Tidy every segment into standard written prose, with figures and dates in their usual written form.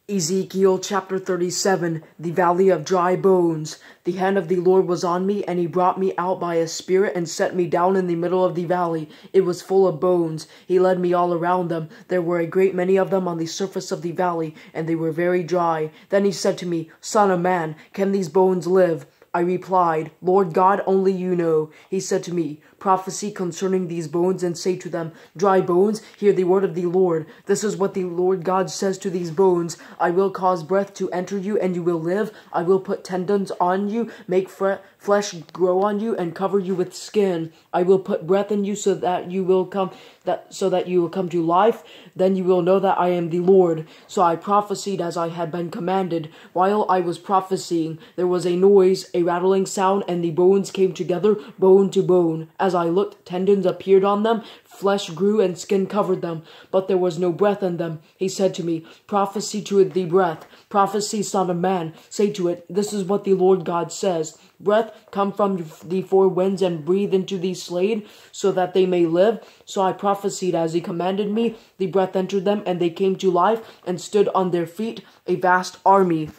Ezekiel Chapter 37, the Valley of Dry Bones. The hand of the Lord was on me, and he brought me out by a spirit and set me down in the middle of the valley. It was full of bones. He led me all around them. There were a great many of them on the surface of the valley, and they were very dry. Then he said to me, Son of man, can these bones live? I replied, Lord God, only you know. He said to me, Prophesy concerning these bones and say to them, Dry bones, hear the word of the Lord. This is what the Lord God says to these bones. I will cause breath to enter you and you will live. I will put tendons on you, make flesh grow on you and cover you with skin. I will put breath in you so that you will come to life. Then you will know that I am the Lord. So I prophesied as I had been commanded. While I was prophesying, there was a noise, a rattling sound, and the bones came together, bone to bone. As I looked, tendons appeared on them, flesh grew, and skin covered them, but there was no breath in them. He said to me, Prophesy to it the breath. Prophesy, son of man. Say to it, This is what the Lord God says. Breath, come from the four winds and breathe into the slain, so that they may live. So I prophesied as he commanded me. The breath entered them, and they came to life, and stood on their feet, a vast army.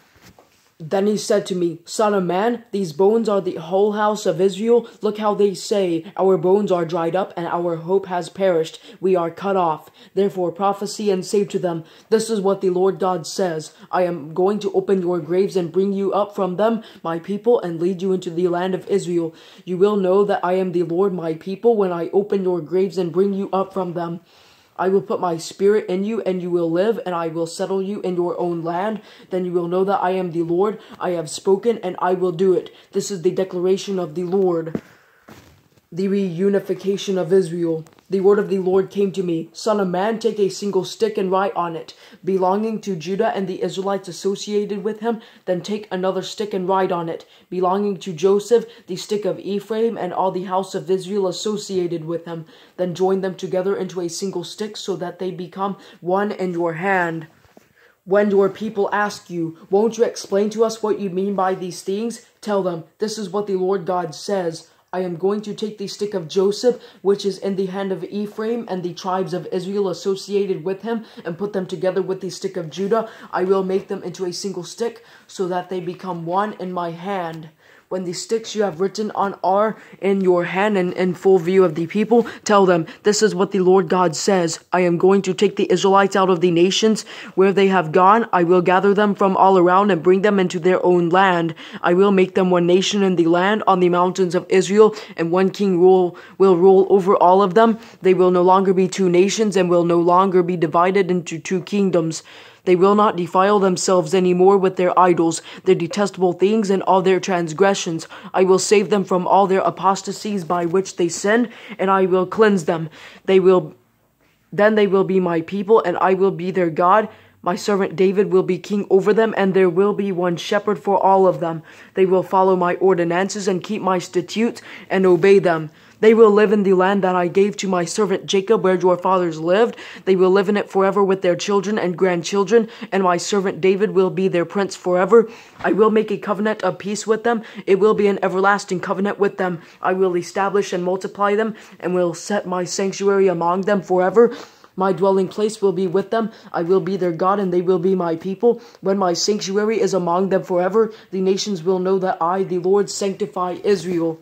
Then he said to me, Son of man, these bones are the whole house of Israel. Look how they say, Our bones are dried up, and our hope has perished. We are cut off. Therefore prophesy and say to them, This is what the Lord God says. I am going to open your graves and bring you up from them, my people, and lead you into the land of Israel. You will know that I am the Lord my people when I open your graves and bring you up from them. I will put my spirit in you, and you will live, and I will settle you in your own land. Then you will know that I am the Lord. I have spoken, and I will do it. This is the declaration of the Lord. The reunification of Israel. The word of the Lord came to me. Son of man, take a single stick and write on it, belonging to Judah and the Israelites associated with him. Then take another stick and write on it, belonging to Joseph, the stick of Ephraim, and all the house of Israel associated with him. Then join them together into a single stick so that they become one in your hand. When your people ask you, Won't you explain to us what you mean by these things? Tell them, This is what the Lord God says. I am going to take the stick of Joseph, which is in the hand of Ephraim, and the tribes of Israel associated with him, and put them together with the stick of Judah. I will make them into a single stick, so that they become one in my hand. When the sticks you have written on are in your hand and in full view of the people, tell them, This is what the Lord God says. I am going to take the Israelites out of the nations where they have gone. I will gather them from all around and bring them into their own land. I will make them one nation in the land on the mountains of Israel, and one king will rule over all of them. They will no longer be two nations and will no longer be divided into two kingdoms. They will not defile themselves any more with their idols, their detestable things, and all their transgressions. I will save them from all their apostasies by which they sin, and I will cleanse them. Then they will be my people, and I will be their God. My servant David will be king over them, and there will be one shepherd for all of them. They will follow my ordinances and keep my statutes and obey them. They will live in the land that I gave to my servant Jacob, where your fathers lived. They will live in it forever with their children and grandchildren, and my servant David will be their prince forever. I will make a covenant of peace with them. It will be an everlasting covenant with them. I will establish and multiply them, and will set my sanctuary among them forever. My dwelling place will be with them. I will be their God, and they will be my people. When my sanctuary is among them forever, the nations will know that I, the Lord, sanctify Israel.